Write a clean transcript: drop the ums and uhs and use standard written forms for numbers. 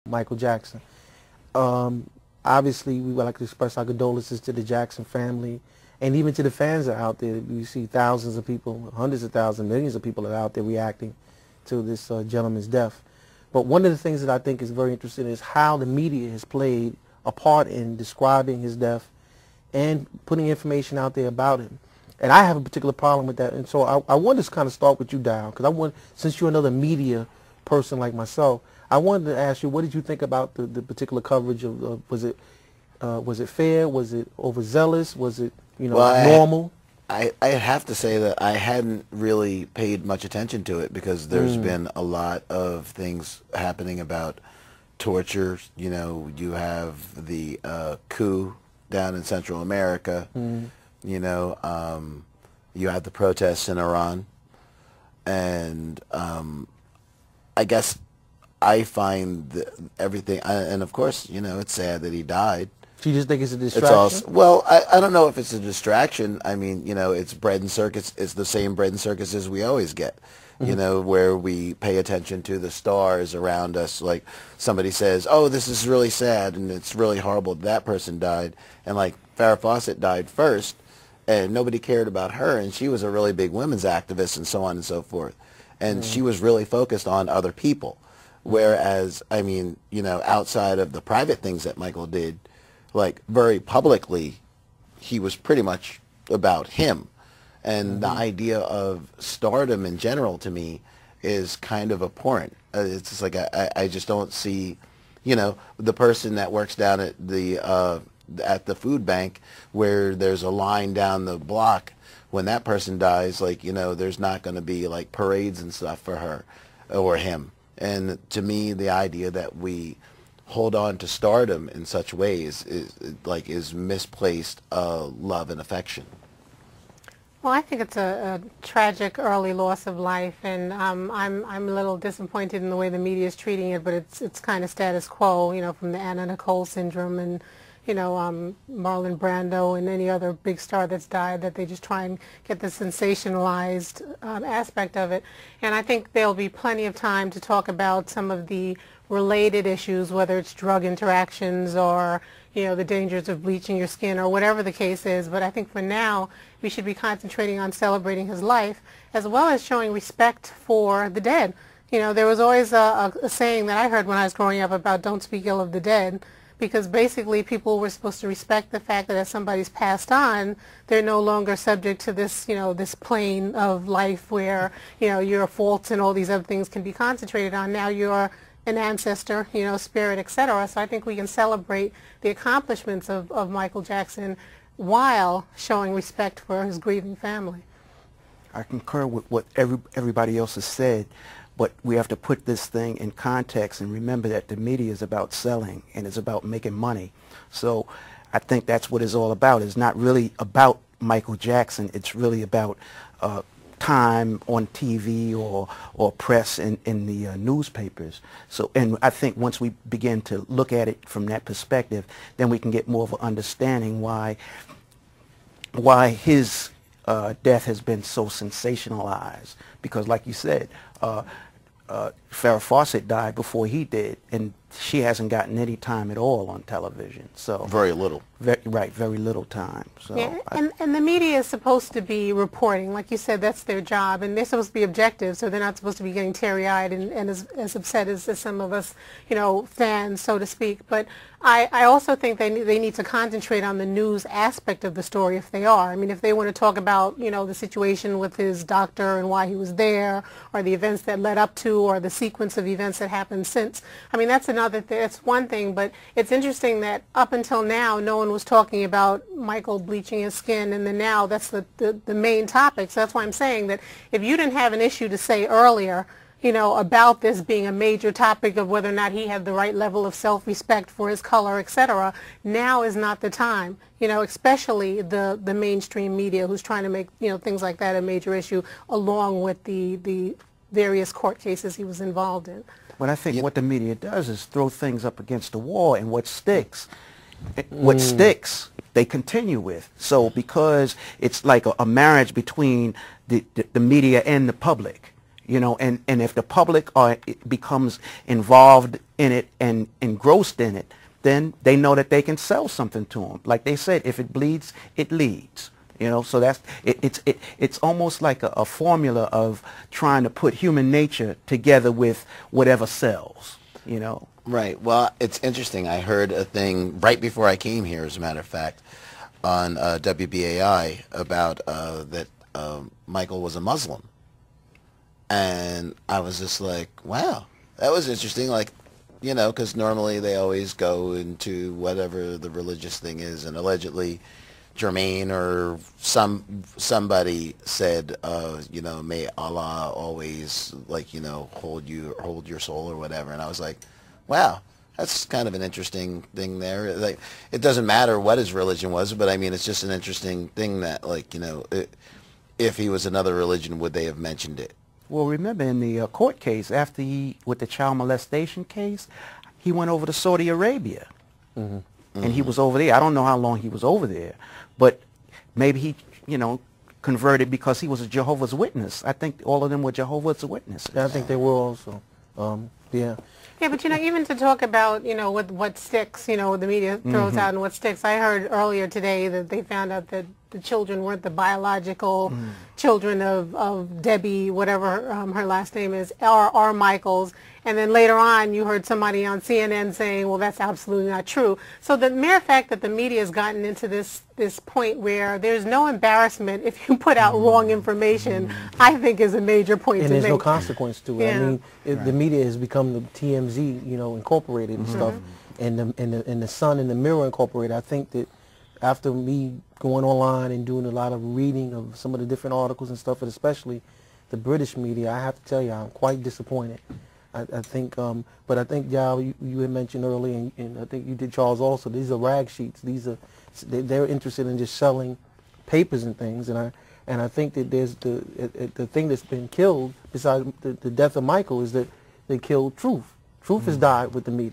Michael Jackson. Obviously, we would like to express our condolences to the Jackson family and even to the fans that are out there. We see thousands of people, hundreds of thousands, millions of people are out there reacting to this gentleman's death. But one of the things that I think is very interesting is how the media has played a part in describing his death and putting information out there about him. And I have a particular problem with that. And so I want to kind of start with you, Dow, because since you're another media person like myself, I wanted to ask you, what did you think about the particular coverage of was it fair? Was it overzealous? Was it, normal? I have to say that I hadn't really paid much attention to it because there's been a lot of things happening about torture. You know, you have the coup down in Central America. You know, you have the protests in Iran. And I guess I find everything, and of course, it's sad that he died. Do you just think it's a distraction? It's also, well, I don't know if it's a distraction. I mean, it's bread and circus. It's the same bread and circuses we always get, where we pay attention to the stars around us. Like somebody says, oh, this is really sad and it's really horrible that person died. And like Farrah Fawcett died first and nobody cared about her. And she was a really big women's activist and so on and so forth. And she was really focused on other people. Whereas, I mean, outside of the private things that Michael did, like very publicly, he was pretty much about him. And the idea of stardom in general to me is kind of abhorrent. It's just like I just don't see, the person that works down at the food bank where there's a line down the block. When that person dies, like, there's not going to be like parades and stuff for her or him. And to me, the idea that we hold on to stardom in such ways is misplaced love and affection. Well, I think it's a tragic early loss of life, and I'm a little disappointed in the way the media is treating it. But it's kind of status quo, from the Anna Nicole syndrome and Marlon Brando and any other big star that's died, that they just try and get the sensationalized aspect of it. And I think there'll be plenty of time to talk about some of the related issues, whether it's drug interactions or, the dangers of bleaching your skin or whatever the case is. But I think for now, we should be concentrating on celebrating his life as well as showing respect for the dead. There was always a saying that I heard when I was growing up about don't speak ill of the dead, because basically people were supposed to respect the fact that as somebody's passed on, they're no longer subject to this, this plane of life where, your faults and all these other things can be concentrated on. Now you're an ancestor, spirit, etc. So I think we can celebrate the accomplishments of Michael Jackson while showing respect for his grieving family. I concur with what everybody else has said. But we have to put this thing in context and remember that the media is about selling and it's about making money. So I think that's what it's all about. It's not really about Michael Jackson. It's really about time on TV or press in the newspapers. So, and I think once we begin to look at it from that perspective, then we can get more of an understanding why his death has been so sensationalized. Because like you said, Farrah Fawcett died before he did, and she hasn't gotten any time at all on television. So very little. Very little time. So yeah, and the media is supposed to be reporting, like you said, that's their job, and they're supposed to be objective, so they're not supposed to be getting teary-eyed and as upset as some of us, fans, so to speak. But I also think they need to concentrate on the news aspect of the story if they are. I mean, if they want to talk about, the situation with his doctor and why he was there, or the events that led up to, or the sequence of events that happened since. I mean, that's another thing. That's one thing, but it's interesting that up until now, no one was talking about Michael bleaching his skin, and then now that's the main topic. So that's why I'm saying that if you didn't have an issue to say earlier, about this being a major topic of whether or not he had the right level of self-respect for his color, etc., now is not the time, especially the mainstream media who's trying to make, things like that a major issue, along with the various court cases he was involved in. But I think what the media does is throw things up against the wall, and what sticks, they continue with. So because it's like a marriage between the media and the public, You know, and if the public becomes involved in it and engrossed in it, then they know that they can sell something to them. Like they said, if it bleeds, it leads. You know, so that's it's almost like a formula of trying to put human nature together with whatever sells. You know. Right. Well, it's interesting. I heard a thing right before I came here, as a matter of fact, on WBAI about that Michael was a Muslim. And I was just like, wow, that was interesting. Like, you know, because normally they always go into whatever the religious thing is, and allegedly Jermaine or somebody said, you know, may Allah always, like, you know, hold your soul or whatever. And I was like, wow, that's kind of an interesting thing there. Like, it doesn't matter what his religion was, but I mean, it's just an interesting thing that, like, you know, if he was another religion, would they have mentioned it? Well, remember in the court case, after with the child molestation case, he went over to Saudi Arabia. Mm-hmm. And he was over there. I don't know how long he was over there, but maybe he, you know, converted because he was a Jehovah's Witness. I think all of them were Jehovah's Witnesses. Yeah, I think they were also. Yeah. Yeah, but you know, even to talk about, you know, what sticks, you know, what the media throws out and what sticks. I heard earlier today that they found out that the children weren't the biological children of Debbie, whatever her last name is, or Michael's. And then later on, you heard somebody on CNN saying, well, that's absolutely not true. So the mere fact that the media has gotten into this point where there's no embarrassment if you put out wrong information, I think is a major point to make. And there's no consequence to it. Yeah. I mean, the media has become the TMZ, you know, Incorporated and stuff, and the Sun and the Mirror Incorporated. I think that after me going online and doing a lot of reading of some of the different articles and stuff, and especially the British media, I have to tell you, I'm quite disappointed. I think, but I think, Yao, you had mentioned earlier, and I think you did, Charles, also, these are rag sheets. They're interested in just selling papers and things, and I think that there's the thing that's been killed, besides the death of Michael, is that they killed truth. Truth has died with the media.